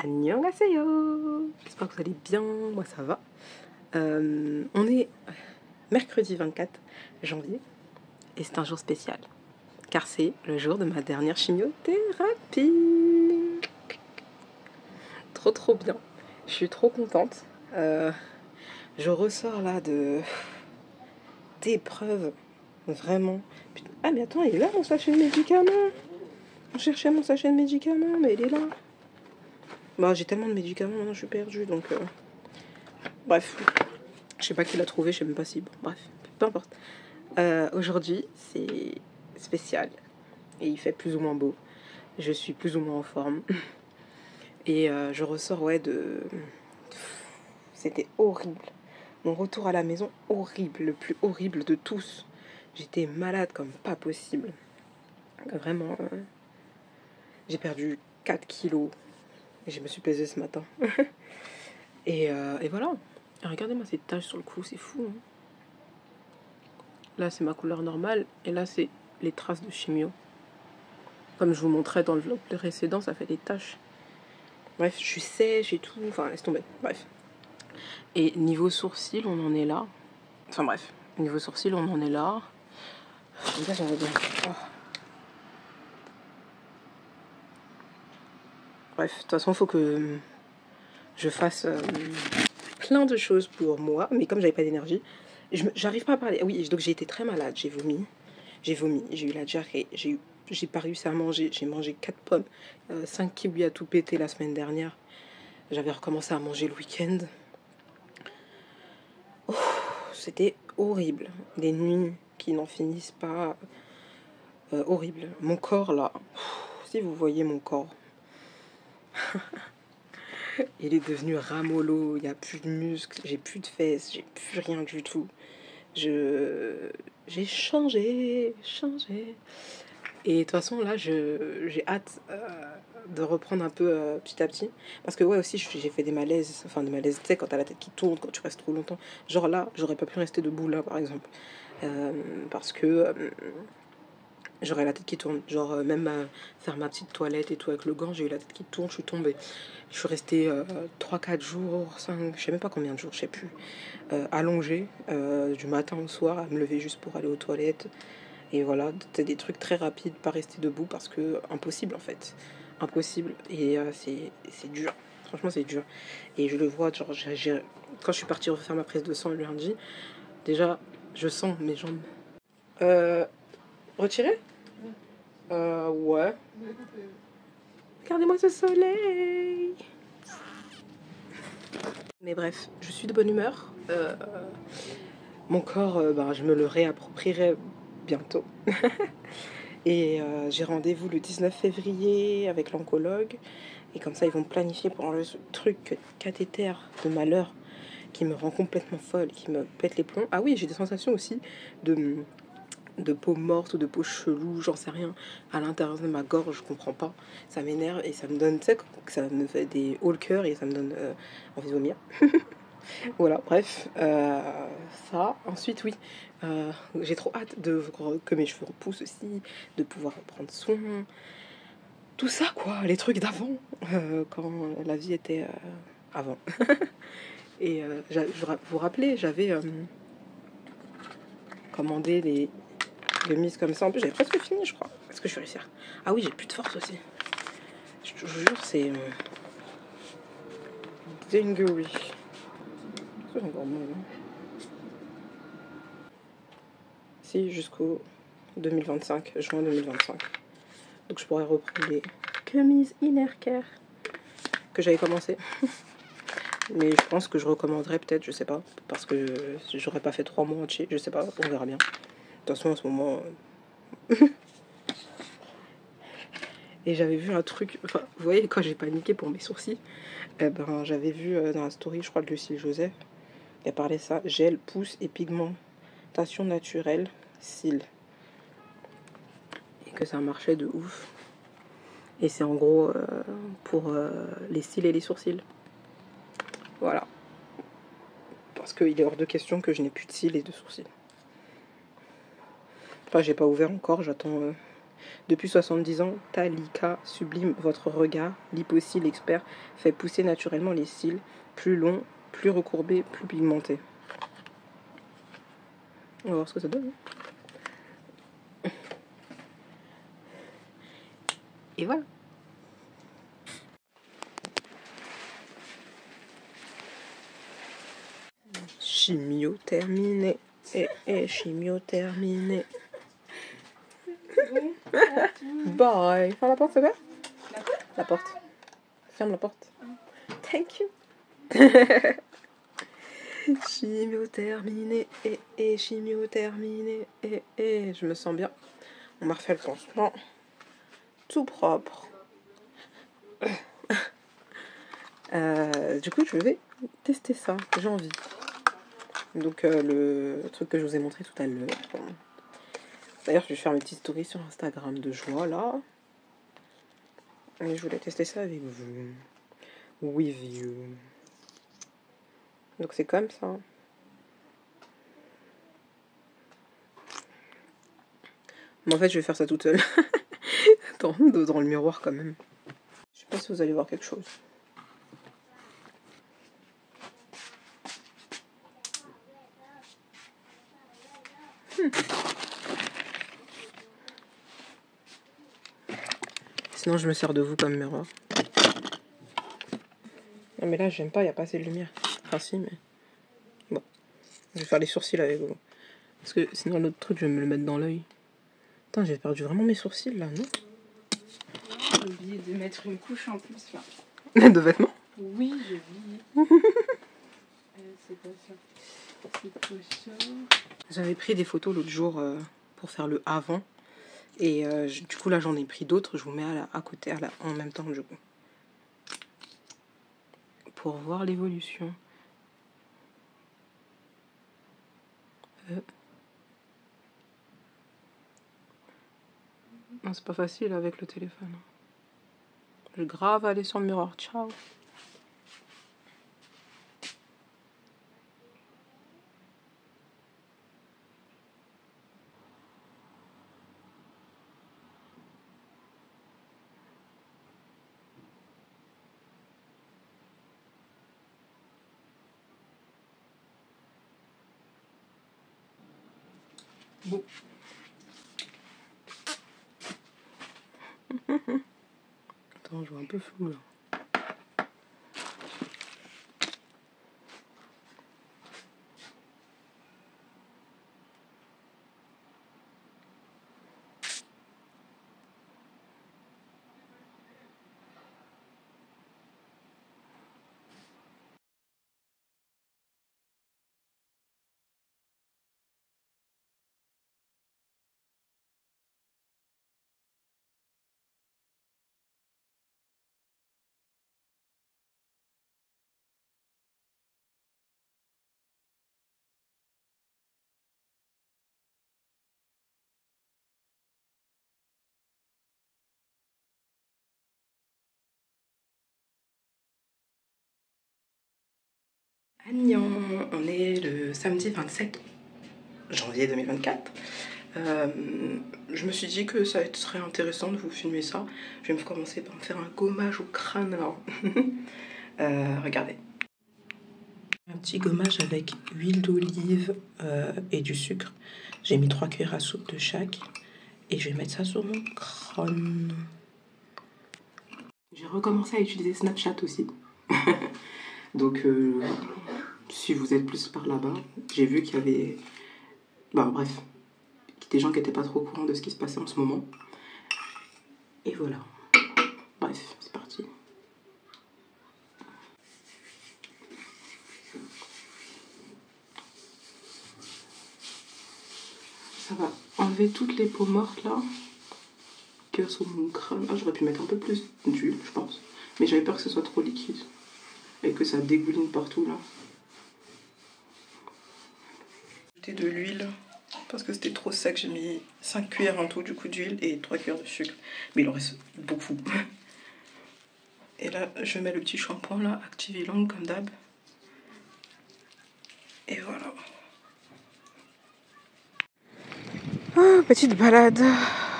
Annyeonghaseyo. J'espère que vous allez bien, moi ça va. On est mercredi 24 janvier et c'est un jour spécial car c'est le jour de ma dernière chimiothérapie. Trop bien, je suis trop contente. Je ressors là d'épreuves, vraiment. Putain. Ah mais attends, il est là mon sachet de médicaments. On cherchait mon sachet de médicaments mais il est là. Bah j'ai tellement de médicaments maintenant, je suis perdue donc... Bref, je sais pas qui l'a trouvé, je sais même pas si... Bon, bref, peu importe. Aujourd'hui, c'est spécial. Et il fait plus ou moins beau. Je suis plus ou moins en forme. Et je ressors, ouais, de... C'était horrible. Mon retour à la maison, horrible. Le plus horrible de tous. J'étais malade comme pas possible. Vraiment, j'ai perdu 4 kilos. Et je me suis pesée ce matin. et voilà. Regardez-moi ces taches sur le cou, c'est fou. Hein. Là, c'est ma couleur normale. Et là, c'est les traces de chimio. Comme je vous montrais dans le vlog précédent, ça fait des taches. Bref, je suis sèche et tout. Enfin, laisse tomber. Bref. Et niveau sourcils, on en est là. Enfin, bref. Niveau sourcils, on en est là. Là, j'aimerais bien. Oh. Bref, de toute façon, il faut que je fasse plein de choses pour moi. Mais comme j'avais pas d'énergie, j'arrive pas à parler. Oui, donc j'ai été très malade. J'ai vomi, j'ai eu la diarrhée, j'ai pas réussi à manger. J'ai mangé 4 pommes, 5 kiwis à tout péter la semaine dernière. J'avais recommencé à manger le week-end. Oh, c'était horrible. Des nuits qui n'en finissent pas. Horrible. Mon corps, là. Si vous voyez mon corps. Il est devenu ramollo. Il n'y a plus de muscles. J'ai plus de fesses. J'ai plus rien du tout. J'ai changé. Et de toute façon, là, j'ai hâte de reprendre un peu petit à petit. Parce que, ouais, aussi, j'ai fait des malaises. Enfin, des malaises, tu sais, quand t'as la tête qui tourne, quand tu restes trop longtemps. Genre là, j'aurais pas pu rester debout, là, par exemple. Parce que j'aurais la tête qui tourne. Genre, même faire ma petite toilette et tout avec le gant, j'ai eu la tête qui tourne, je suis tombée. Je suis restée 3-4 jours, 5, je sais même pas combien de jours, je sais plus. Allongée du matin au soir, à me lever juste pour aller aux toilettes. Et voilà, c'est des trucs très rapides, pas rester debout parce que impossible en fait. Impossible. Et c'est dur. Franchement, c'est dur. Et je le vois, genre, quand je suis partie refaire ma prise de sang le lundi, déjà, je sens mes jambes. Retirer ouais. Regardez-moi ce soleil. Mais bref, je suis de bonne humeur. Mon corps, je me le réapproprierai bientôt. Et j'ai rendez-vous le 19 février avec l'oncologue. Et comme ça, ils vont me planifier pour enlever ce truc cathéter de malheur qui me rend complètement folle, qui me pète les plombs. Ah oui, j'ai des sensations aussi de peau morte ou de peau chelou, j'en sais rien, à l'intérieur de ma gorge, je comprends pas. Ça m'énerve et ça me donne, tu sais, ça me fait des hauts le cœur et ça me donne envie de vomir. Voilà, bref, ça. Ensuite, oui, j'ai trop hâte que mes cheveux repoussent aussi, de pouvoir prendre soin. Tout ça, quoi, les trucs d'avant, quand la vie était avant. Et vous vous rappelez, j'avais commandé les mises comme ça. En plus, j'avais presque fini, je crois. Est-ce que je vais réussir? Ah oui, j'ai plus de force aussi. Je vous jure, c'est dinguerie. C'est encore bon. Si, jusqu'au 2025, juin 2025. Donc je pourrais reprendre les chemises Inner Care que j'avais commencé. Mais je pense que je recommanderais peut-être, je sais pas. Parce que j'aurais pas fait 3 mois entiers, je sais pas, on verra bien. De toute façon, en ce moment... Et j'avais vu un truc, enfin, vous voyez, quand j'ai paniqué pour mes sourcils, j'avais vu dans la story, je crois, de Lucie Joseph, elle parlait ça, gel, pousse et pigmentation naturelle, cils. Et que ça marchait de ouf. Et c'est en gros pour les cils et les sourcils. Voilà. Parce qu'il est hors de question que je n'ai plus de cils et de sourcils. Enfin, j'ai pas ouvert encore, j'attends Depuis 70 ans, Talika sublime votre regard. Lipo-cils expert fait pousser naturellement les cils, plus longs, plus recourbés, plus pigmentés. On va voir ce que ça donne. Et voilà. Chimio terminé. Chimio terminé. Bye. Ferme la porte, c'est vrai? La porte. Ferme la porte. Thank you. Chimio terminé. Chimio terminé. Je me sens bien. On m'a refait le pansement. Tout propre. Du coup, je vais tester ça. J'ai envie. Donc, le truc que je vous ai montré tout à l'heure. D'ailleurs, je vais faire mes petites stories sur Instagram de joie, là. Et je voulais tester ça avec vous. With you. Donc, c'est comme ça. Mais en fait, je vais faire ça toute seule. Attends, dans le miroir, quand même. Je sais pas si vous allez voir quelque chose. Sinon, je me sers de vous comme miroir. Non, mais là, j'aime pas, il n'y a pas assez de lumière. Enfin, si, mais... Bon. Je vais faire les sourcils avec vous. Parce que sinon, l'autre truc, je vais me le mettre dans l'œil. Putain, j'ai perdu vraiment mes sourcils, là, non? J'ai oublié de mettre une couche en plus, là. De vêtements? Oui, j'ai oublié. C'est pas ça. C'est pas ça. J'avais pris des photos l'autre jour pour faire le avant. Et du coup, là, j'en ai pris d'autres. Je vous mets à côté, en même temps, du coup. Pour voir l'évolution. Non, c'est pas facile avec le téléphone. Je vais grave aller sur le miroir. Ciao. Bon. Attends, je vois un peu flou là. Agnon, on est le samedi 27 janvier 2024. Je me suis dit que ça serait intéressant de vous filmer ça. Je vais commencer par me faire un gommage au crâne là. Regardez. Un petit gommage avec huile d'olive et du sucre. J'ai mis 3 cuillères à soupe de chaque. Et je vais mettre ça sur mon crâne. J'ai recommencé à utiliser Snapchat aussi. Donc, si vous êtes plus par là-bas, j'ai vu qu'il y avait... Bah, bref, des gens qui n'étaient pas trop au courant de ce qui se passait en ce moment. Et voilà. Bref, c'est parti. Ça va enlever toutes les peaux mortes, là, qu'il y a sur mon crâne. Ah, j'aurais pu mettre un peu plus d'huile, je pense. Mais j'avais peur que ce soit trop liquide. Et que ça dégouline partout, là. J'ai de l'huile. Parce que c'était trop sec, j'ai mis 5 cuillères en tout du coup d'huile et 3 cuillères de sucre. Mais il en reste beaucoup. Et là, je mets le petit shampoing là, Activilang comme d'hab. Et voilà. Ah, petite balade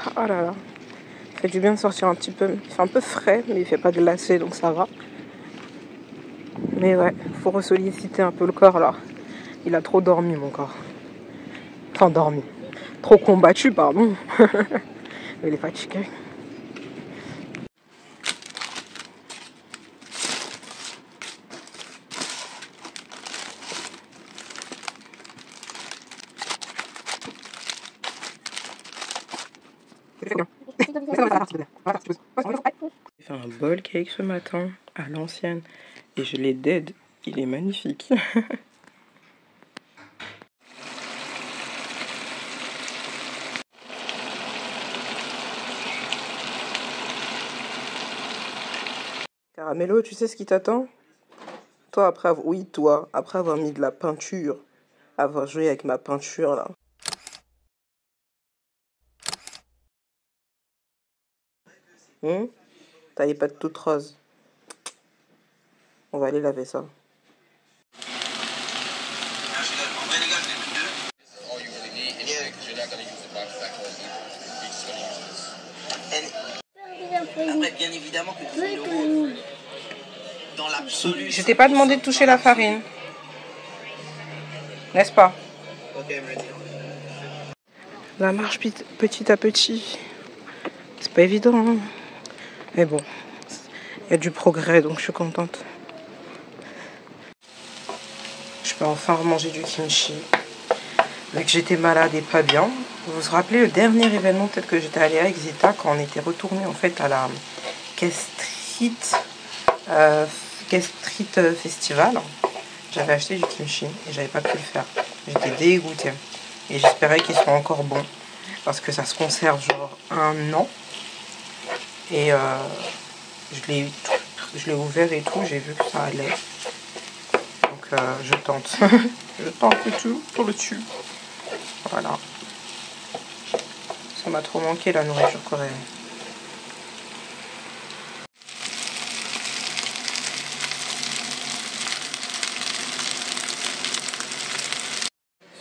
Oh là là. Ça fait du bien de sortir un petit peu. Il fait un peu frais, mais il fait pas glacé, donc ça va. Mais ouais, faut ressolliciter un peu le corps là. Il a trop dormi, mon corps. Enfin, dormi. Trop combattu, pardon. Il est fatigué. J'ai fait un bol cake ce matin à l'ancienne et je l'ai dead. Il est magnifique. Caramello, tu sais ce qui t'attend? Toi, après avoir mis de la peinture, avoir joué avec ma peinture là. T'as les pattes toutes roses. On va aller laver ça. Après, bien évidemment que 10 000 euros, dans l'absolu. Je t'ai pas demandé de toucher la farine. N'est-ce pas? La marche petit à petit. C'est pas évident, hein. Mais bon, il y a du progrès, donc je suis contente. Je peux enfin manger du kimchi. Vu que j'étais malade et pas bien. Vous vous rappelez le dernier événement peut-être que j'étais allée à Exita quand on était retourné en fait à la Quai Street Festival. J'avais acheté du kimchi et j'avais pas pu le faire. J'étais dégoûtée. Et j'espérais qu'il soit encore bon. Parce que ça se conserve genre 1 an. Et je l'ai ouvert et tout. J'ai vu que ça allait. Donc je tente. Je tente le tout pour le tube. Voilà. Ça m'a trop manqué la nourriture coréenne.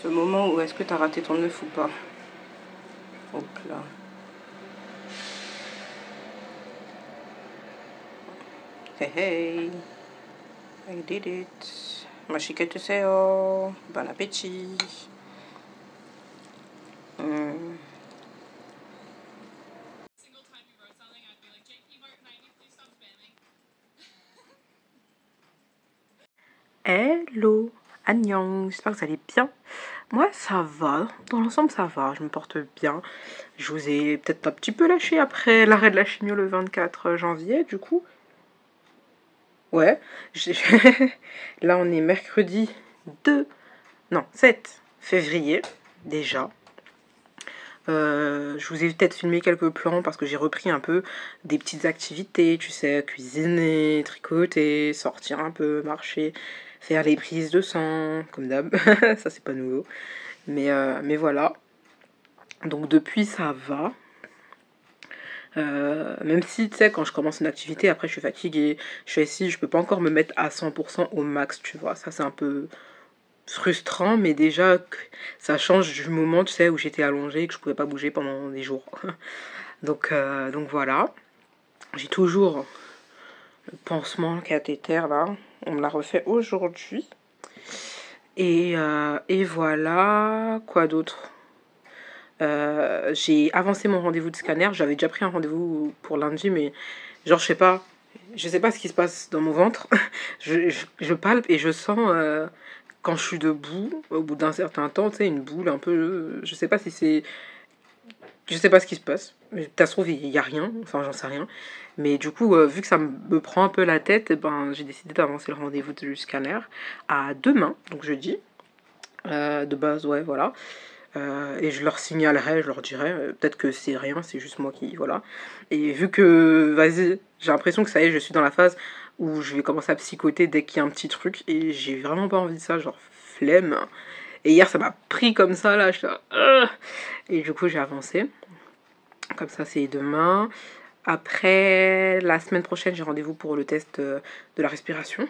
Ce moment où est-ce que tu as raté ton œuf ou pas? Hop là. Hey hey. I did it. Mashiketuseo. Bon appétit. Hello, annyeong, j'espère que vous allez bien. Moi ça va, dans l'ensemble ça va, je me porte bien. Je vous ai peut-être un petit peu lâché après l'arrêt de la chimio le 24 janvier du coup. Ouais, là on est mercredi 7 février déjà. Je vous ai peut-être filmé quelques plans parce que j'ai repris un peu des petites activités, tu sais, cuisiner, tricoter, sortir un peu, marcher, faire les prises de sang, comme d'hab. Ça c'est pas nouveau. Mais voilà. Donc depuis ça va. Même si tu sais quand je commence une activité après je suis fatiguée, je suis ici, je peux pas encore me mettre à 100% au max, tu vois. Ça c'est un peu frustrant, mais déjà ça change du moment, tu sais, où j'étais allongée et que je pouvais pas bouger pendant des jours. Donc voilà. J'ai toujours le pansement cathéter là. On me l'a refait aujourd'hui. Et voilà. Quoi d'autre? J'ai avancé mon rendez-vous de scanner. J'avais déjà pris un rendez-vous pour lundi, mais genre je sais pas ce qui se passe dans mon ventre. je palpe et je sens quand je suis debout, au bout d'un certain temps, tu sais, une boule un peu. Je sais pas si c'est. Je sais pas ce qui se passe. Ça se trouve, il y a rien. Enfin, j'en sais rien. Mais du coup, vu que ça me prend un peu la tête, ben, j'ai décidé d'avancer le rendez-vous du scanner à demain, donc jeudi. De base, ouais, voilà. Et je leur signalerai, je leur dirai, peut-être que c'est rien, c'est juste moi qui, voilà. Et vu que, vas-y, j'ai l'impression que ça y est, je suis dans la phase où je vais commencer à psychoter dès qu'il y a un petit truc, et j'ai vraiment pas envie de ça, genre flemme. Et hier, ça m'a pris comme ça, là, et du coup, j'ai avancé. Comme ça, c'est demain. Après, la semaine prochaine, j'ai rendez-vous pour le test de la respiration.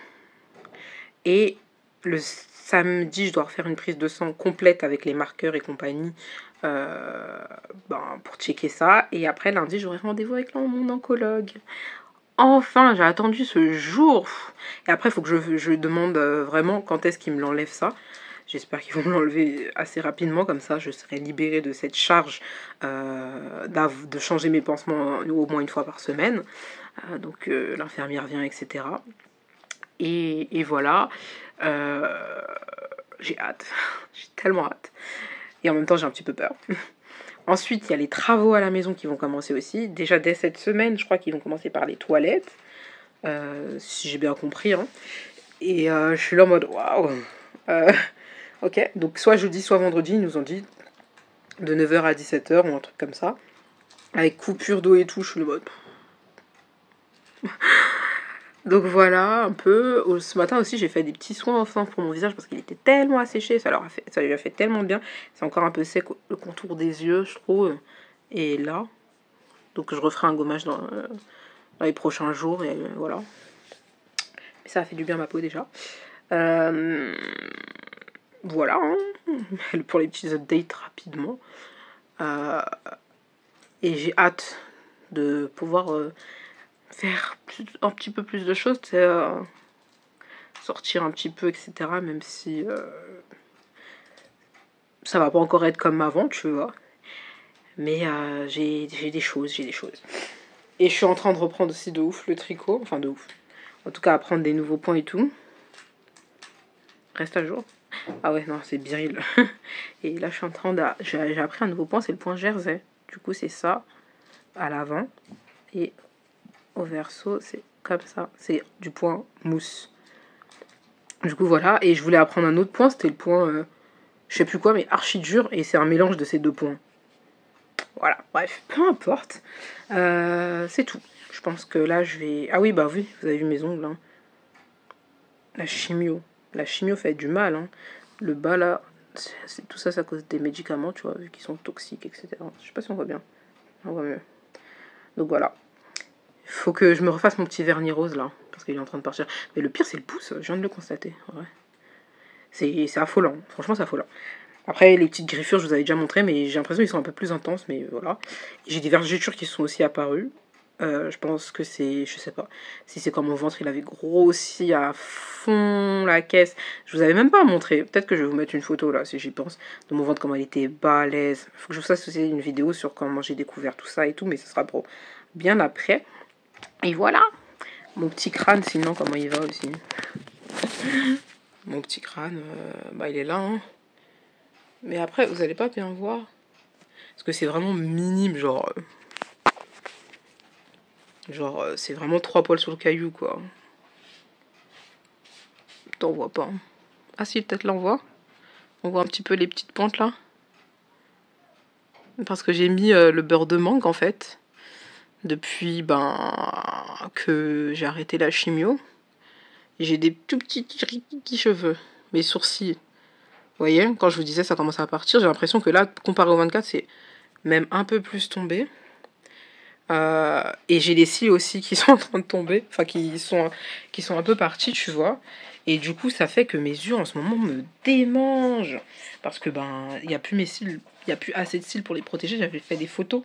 Et le samedi, je dois refaire une prise de sang complète avec les marqueurs et compagnie pour checker ça. Et après, lundi, j'aurai rendez-vous avec mon oncologue. Enfin, j'ai attendu ce jour. Et après, il faut que je demande vraiment quand est-ce qu'il me l'enlève ça. J'espère qu'ils vont me l'enlever assez rapidement, comme ça je serai libérée de cette charge de changer mes pansements au moins une fois par semaine. Donc l'infirmière vient, etc. Et voilà. J'ai hâte. J'ai tellement hâte. Et en même temps, j'ai un petit peu peur. Ensuite, il y a les travaux à la maison qui vont commencer aussi. Déjà dès cette semaine, je crois qu'ils vont commencer par les toilettes. Si j'ai bien compris. Hein. Et je suis là en mode waouh. Ok, donc soit jeudi, soit vendredi, ils nous ont dit de 9h à 17h ou un truc comme ça. Avec coupure d'eau et tout, je suis le mode. Donc voilà, un peu. Ce matin aussi, j'ai fait des petits soins enfin pour mon visage parce qu'il était tellement asséché, ça lui a fait tellement bien. C'est encore un peu sec le contour des yeux, je trouve. Et là, donc je referai un gommage dans les prochains jours et voilà. Mais ça a fait du bien à ma peau déjà. Voilà, hein. Pour les petits updates rapidement. Et j'ai hâte de pouvoir faire un petit peu plus de choses, sortir un petit peu, etc. Même si ça va pas encore être comme avant, tu vois. Mais j'ai des choses. Et je suis en train de reprendre aussi de ouf le tricot. Enfin, de ouf. En tout cas, apprendre des nouveaux points et tout. Reste à jour. Ah ouais, non, c'est viril. Et là, je suis en train de... J'ai appris un nouveau point, c'est le point jersey. Du coup, c'est ça, à l'avant. Et au verso, c'est comme ça. C'est du point mousse. Du coup, voilà. Et je voulais apprendre un autre point, c'était le point... je sais plus quoi, mais archi dur. Et c'est un mélange de ces deux points. Voilà, bref, peu importe. C'est tout. Je pense que là, je vais... Ah oui, bah oui, vous avez vu mes ongles. Hein. La chimio. La chimio fait du mal. Hein. Le bas, là, tout ça, c'est à cause des médicaments, tu vois, vu qu'ils sont toxiques, etc. Je sais pas si on voit bien. On voit mieux. Donc voilà. Il faut que je me refasse mon petit vernis rose, là, parce qu'il est en train de partir. Mais le pire, c'est le pouce. Je viens de le constater. Ouais. C'est affolant. Franchement, c'est affolant. Après, les petites griffures, je vous avais déjà montré, mais j'ai l'impression qu'ils sont un peu plus intenses, mais voilà. J'ai des vergetures qui sont aussi apparues. Je pense que c'est... Je sais pas. Si c'est comme mon ventre, il avait grossi à fond la caisse. Je vous avais même pas montré. Peut-être que je vais vous mettre une photo, là, si j'y pense. De mon ventre, comment il était balèze. Faut que je vous fasse aussi une vidéo sur comment j'ai découvert tout ça et tout, mais ce sera pour bien après. Et voilà. Mon petit crâne, sinon, comment il va aussi. Mon petit crâne, il est là, hein. Mais après, vous allez pas bien voir. Parce que c'est vraiment minime, genre... c'est vraiment 3 poils sur le caillou, quoi. T'en vois pas. Hein. Ah si, peut-être là, on voit. On voit un petit peu les petites pentes, là. Parce que j'ai mis le beurre de mangue, en fait. Depuis, que j'ai arrêté la chimio. Et j'ai des tout petits cheveux. Mes sourcils. Vous voyez, quand je vous disais ça commence à partir, j'ai l'impression que là, comparé au 24, c'est même un peu plus tombé. Et j'ai les cils aussi qui sont en train de tomber, enfin qui sont un peu partis, tu vois. Et du coup, ça fait que mes yeux en ce moment me démangent parce que il y a plus mes cils, il y a plus assez de cils pour les protéger. J'avais fait des photos,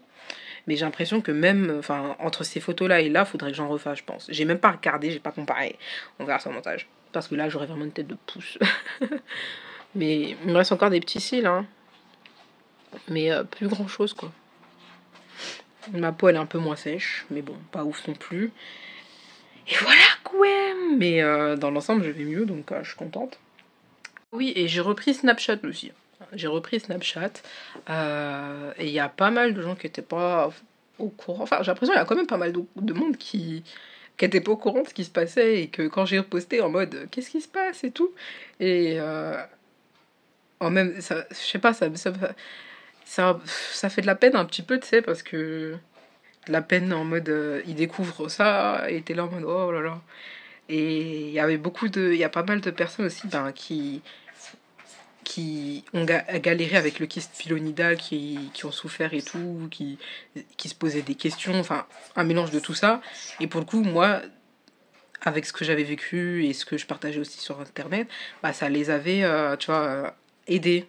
mais j'ai l'impression que même, entre ces photos-là et là, faudrait que j'en refasse, je pense. J'ai même pas regardé, j'ai pas comparé. On verra sur le montage, parce que là, j'aurais vraiment une tête de pouce. Mais il me reste encore des petits cils, hein. Mais plus grand chose, quoi. Ma peau, elle est un peu moins sèche, mais bon, pas ouf non plus. Et voilà, quoi. Mais dans l'ensemble, je vais mieux, donc je suis contente. Oui, et j'ai repris Snapchat aussi. J'ai repris Snapchat. Et il y a pas mal de gens qui étaient pas au courant. Enfin, j'ai l'impression qu'il y a quand même pas mal de monde qui était pas au courant de ce qui se passait. Et que quand j'ai reposté en mode qu'est-ce qui se passe et tout. Et en même, ça, je sais pas, ça fait de la peine un petit peu, tu sais, parce que la peine en mode il découvre ça et t'es là en mode oh là là. Et il y a pas mal de personnes aussi qui ont galéré avec le kyste pilonidal, qui ont souffert et tout, qui se posaient des questions, enfin un mélange de tout ça. Et pour le coup, moi, avec ce que j'avais vécu et ce que je partageais aussi sur internet, ça les avait tu vois aidés.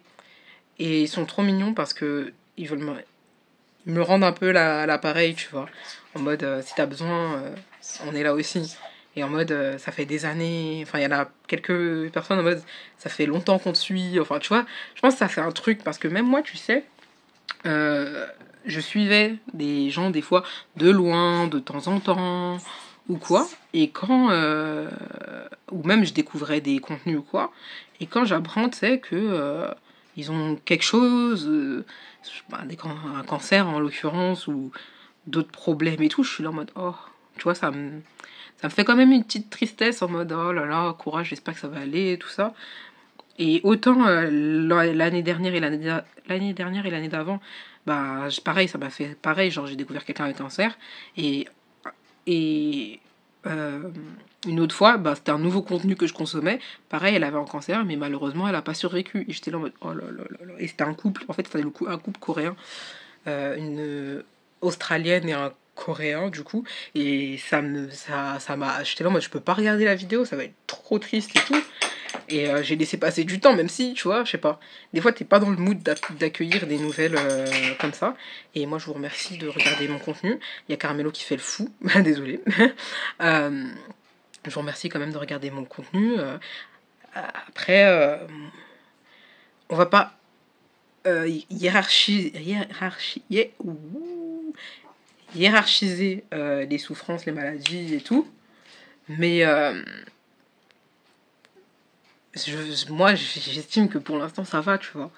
Et ils sont trop mignons parce que ils me rendent un peu l'appareil, tu vois. En mode, si t'as besoin, on est là aussi. Et en mode, ça fait des années. Enfin, il y en a quelques personnes en mode, ça fait longtemps qu'on te suit. Enfin, tu vois, je pense que ça fait un truc. Parce que même moi, tu sais, je suivais des gens, des fois, de loin, de temps en temps, ou quoi. Et quand. Ou même, je découvrais des contenus ou quoi. Et quand j'apprends, tu sais, que. Ils ont quelque chose, un cancer en l'occurrence, ou d'autres problèmes et tout, je suis là en mode, oh, tu vois, ça me fait quand même une petite tristesse en mode, oh là là, courage, j'espère que ça va aller, et tout ça. Et autant l'année dernière et l'année d'avant, bah, pareil, ça m'a fait pareil, genre j'ai découvert quelqu'un avec cancer, et euh, une autre fois, bah, c'était un nouveau contenu que je consommais. Pareil, elle avait un cancer, mais malheureusement, elle n'a pas survécu. Et j'étais là en mode, oh là là là là. Et c'était un couple, en fait, c'était un couple coréen, une Australienne et un Coréen, du coup. Et ça m'a. J'étais là en mode, je peux pas regarder la vidéo, ça va être trop triste et tout. Et j'ai laissé passer du temps, même si, tu vois, je sais pas. Des fois, t'es pas dans le mood d'accueillir des nouvelles comme ça. Et moi, je vous remercie de regarder mon contenu. Il y a Carmelo qui fait le fou. Désolé. Je vous remercie quand même de regarder mon contenu. Après, on va pas hiérarchiser les souffrances, les maladies et tout. Mais moi, j'estime que pour l'instant, ça va, tu vois.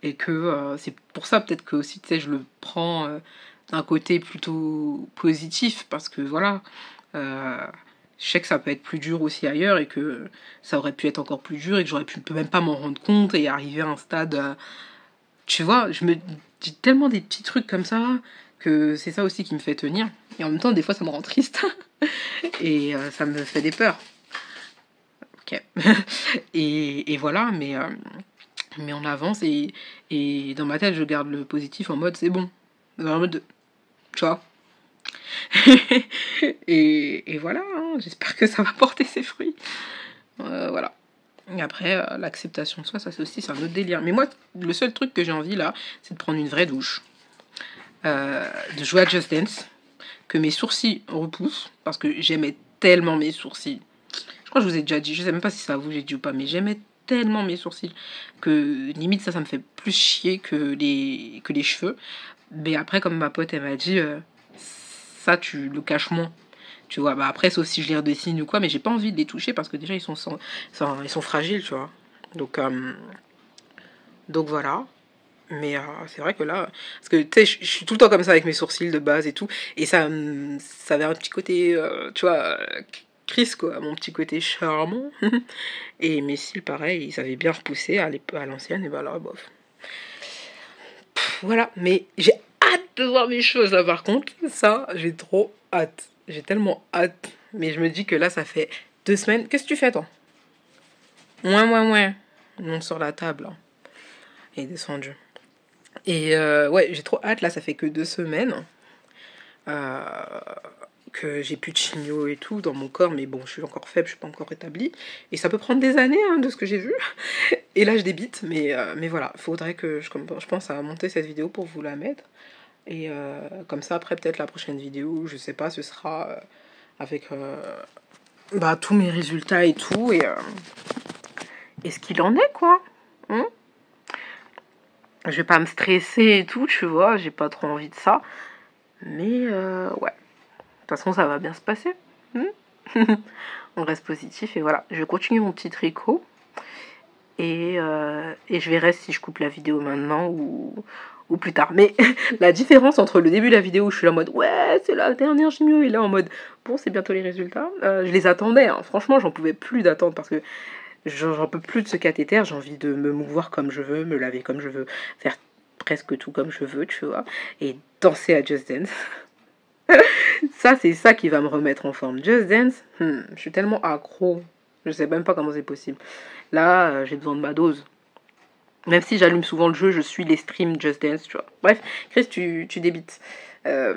Et que c'est pour ça peut-être que aussi, tu sais, je le prends d'un côté plutôt positif. Parce que voilà, je sais que ça peut être plus dur aussi ailleurs et que ça aurait pu être encore plus dur et que j'aurais pu même pas m'en rendre compte et arriver à un stade... tu vois, je me dis tellement des petits trucs comme ça que c'est ça aussi qui me fait tenir. Et en même temps, des fois, ça me rend triste. Et ça me fait des peurs. Ok. Et voilà, mais on avance et dans ma tête, je garde le positif en mode c'est bon. En mode, tu vois. Et voilà, hein, j'espère que ça va porter ses fruits. Voilà. Et après, l'acceptation de soi, ça c'est aussi c'est un autre délire. Mais moi, le seul truc que j'ai envie là, c'est de prendre une vraie douche, de jouer à Just Dance, que mes sourcils repoussent, parce que j'aimais tellement mes sourcils. Je crois que je vous ai déjà dit, je sais même pas si ça vous j'ai dit ou pas, mais j'aimais tellement mes sourcils que limite ça me fait plus chier que les cheveux. Mais après, comme ma pote elle m'a dit, ça tu le caches moins. Tu vois, bah après, sauf si je les redessine ou quoi, mais j'ai pas envie de les toucher parce que déjà ils sont ils sont fragiles, tu vois. Donc voilà. Mais c'est vrai que là, parce que tu sais, je suis tout le temps comme ça avec mes sourcils de base et tout, et ça avait un petit côté, tu vois, Chris quoi, mon petit côté charmant. Et mes cils, pareil, ils avaient bien repoussé à l'ancienne, et bah là, bof. Voilà, mais j'ai hâte de voir mes choses là par contre, ça, j'ai trop hâte. J'ai tellement hâte. Mais je me dis que là, ça fait 2 semaines. Qu'est-ce que tu fais, toi? Ouais. Monte sur la table. Là. Et descendu. Et ouais, j'ai trop hâte. Là, ça fait que 2 semaines. Que j'ai plus de chignaux et tout dans mon corps. Mais bon, je suis encore faible, je suis pas encore rétablie. Et ça peut prendre des années, hein, de ce que j'ai vu. Et là, je débite. Mais voilà, faudrait que je pense à monter cette vidéo pour vous la mettre. Et comme ça, après, peut-être la prochaine vidéo, je sais pas, ce sera avec tous mes résultats et tout. Et ce qu'il en est, quoi. Hein, je vais pas me stresser et tout, tu vois. J'ai pas trop envie de ça. Mais ouais. De toute façon, ça va bien se passer. On reste positif. Et voilà. Je vais continuer mon petit tricot. Et je verrai si je coupe la vidéo maintenant ou plus tard. Mais la différence entre le début de la vidéo où je suis là en mode ouais, c'est la dernière chimio, et là en mode bon, c'est bientôt les résultats. Je les attendais, hein. Franchement, j'en pouvais plus d'attendre parce que j'en peux plus de ce cathéter. J'ai envie de me mouvoir comme je veux, me laver comme je veux, faire presque tout comme je veux, tu vois, et danser à Just Dance. Ça, c'est ça qui va me remettre en forme. Just Dance, je suis tellement accro. Je sais même pas comment c'est possible. Là, j'ai besoin de ma dose. Même si j'allume souvent le jeu, je suis les streams Just Dance, tu vois. Bref, Chris, tu débites. Voilà.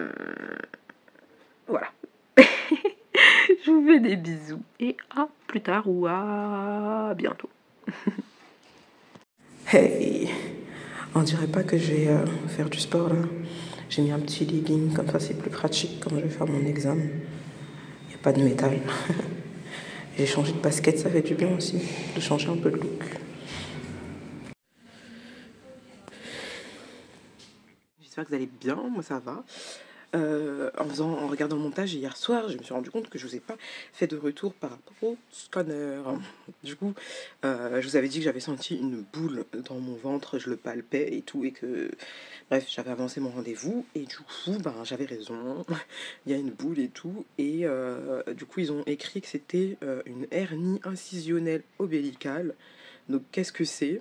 Je vous fais des bisous. Et à plus tard ou à bientôt. Hey, On dirait pas que je vais faire du sport là. J'ai mis un petit legging, comme ça c'est plus pratique quand je vais faire mon examen. Il n'y a pas de métal. J'ai changé de basket, ça fait du bien aussi, de changer un peu de look. J'espère que vous allez bien, moi ça va. En regardant le montage hier soir, je me suis rendu compte que je vous ai pas fait de retour par rapport au scanner. Du coup, je vous avais dit que j'avais senti une boule dans mon ventre, je le palpais et tout, et que, bref, j'avais avancé mon rendez-vous, et du coup, ben, j'avais raison, il y a une boule et tout, et du coup, ils ont écrit que c'était une hernie incisionnelle ombilicale. Donc, qu'est-ce que c'est?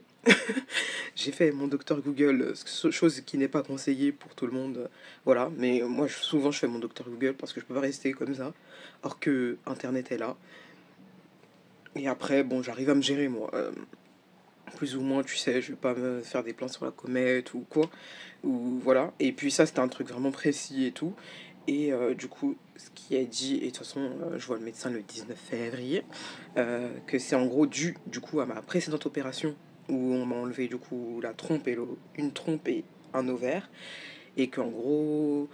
J'ai fait mon docteur Google, chose qui n'est pas conseillée pour tout le monde, voilà. Mais moi, souvent, je fais mon docteur Google parce que je peux pas rester comme ça, or que Internet est là. Et après, bon, j'arrive à me gérer, moi. Plus ou moins, tu sais, je vais pas me faire des plans sur la comète ou quoi. Ou voilà. Et puis ça, c'était un truc vraiment précis et tout. Et du coup, ce qui est dit, et de toute façon, je vois le médecin le 19 février, que c'est en gros dû, du coup, à ma précédente opération où on m'a enlevé, du coup, la trompe et une trompe et un ovaire. Et qu'en gros,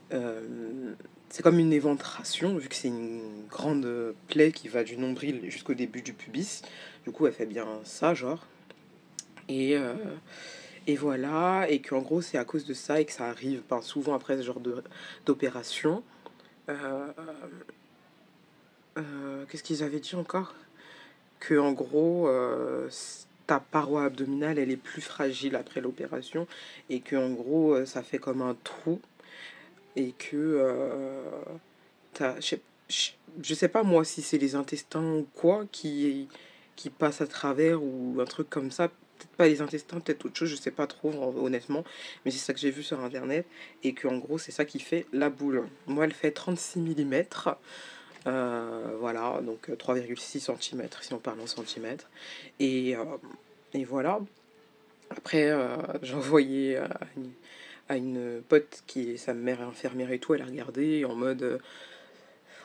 c'est comme une éventration, vu que c'est une grande plaie qui va du nombril jusqu'au début du pubis. Du coup, elle fait bien ça, genre. Et, euh, et voilà, et qu'en gros, c'est à cause de ça et que ça arrive ben, souvent après ce genre d'opération. Euh, Qu'est-ce qu'ils avaient dit encore? Que en gros, ta paroi abdominale, elle est plus fragile après l'opération et que en gros, ça fait comme un trou et que t'as, je sais pas moi si c'est les intestins ou quoi qui passent à travers ou un truc comme ça. Peut-être pas les intestins, peut-être autre chose, je sais pas trop honnêtement, mais c'est ça que j'ai vu sur internet et que en gros c'est ça qui fait la boule. Moi elle fait 36 mm, voilà, donc 3,6 cm si on parle en centimètres. Et, et voilà, après j'ai envoyé à une pote qui est sa mère infirmière et tout, elle a regardé en mode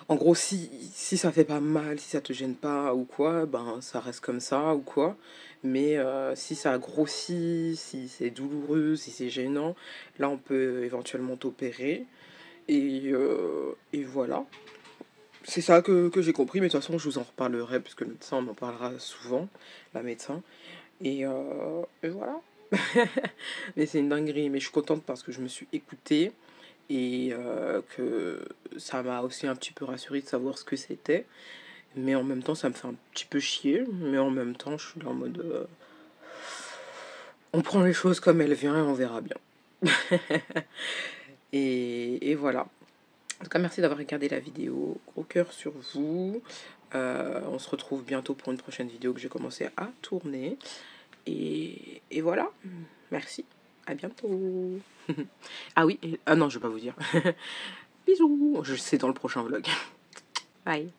en gros, si ça fait pas mal, si ça te gêne pas ou quoi, ben ça reste comme ça ou quoi. Mais si ça grossit, si c'est douloureux, si c'est gênant, là on peut éventuellement t'opérer. Et voilà. C'est ça que j'ai compris, mais de toute façon je vous en reparlerai, parce que le médecin on en parlera souvent, la médecin. Et voilà. Mais c'est une dinguerie, mais je suis contente parce que je me suis écoutée et que ça m'a aussi un petit peu rassurée de savoir ce que c'était. Mais en même temps, ça me fait un petit peu chier. Mais en même temps, je suis là en mode... on prend les choses comme elles viennent et on verra bien. Et voilà. En tout cas, merci d'avoir regardé la vidéo. Gros cœur sur vous. On se retrouve bientôt pour une prochaine vidéo que j'ai commencé à tourner. Et voilà. Merci. À bientôt. Ah oui. Ah non, je vais pas vous dire. Bisous. Je sais dans le prochain vlog. Bye.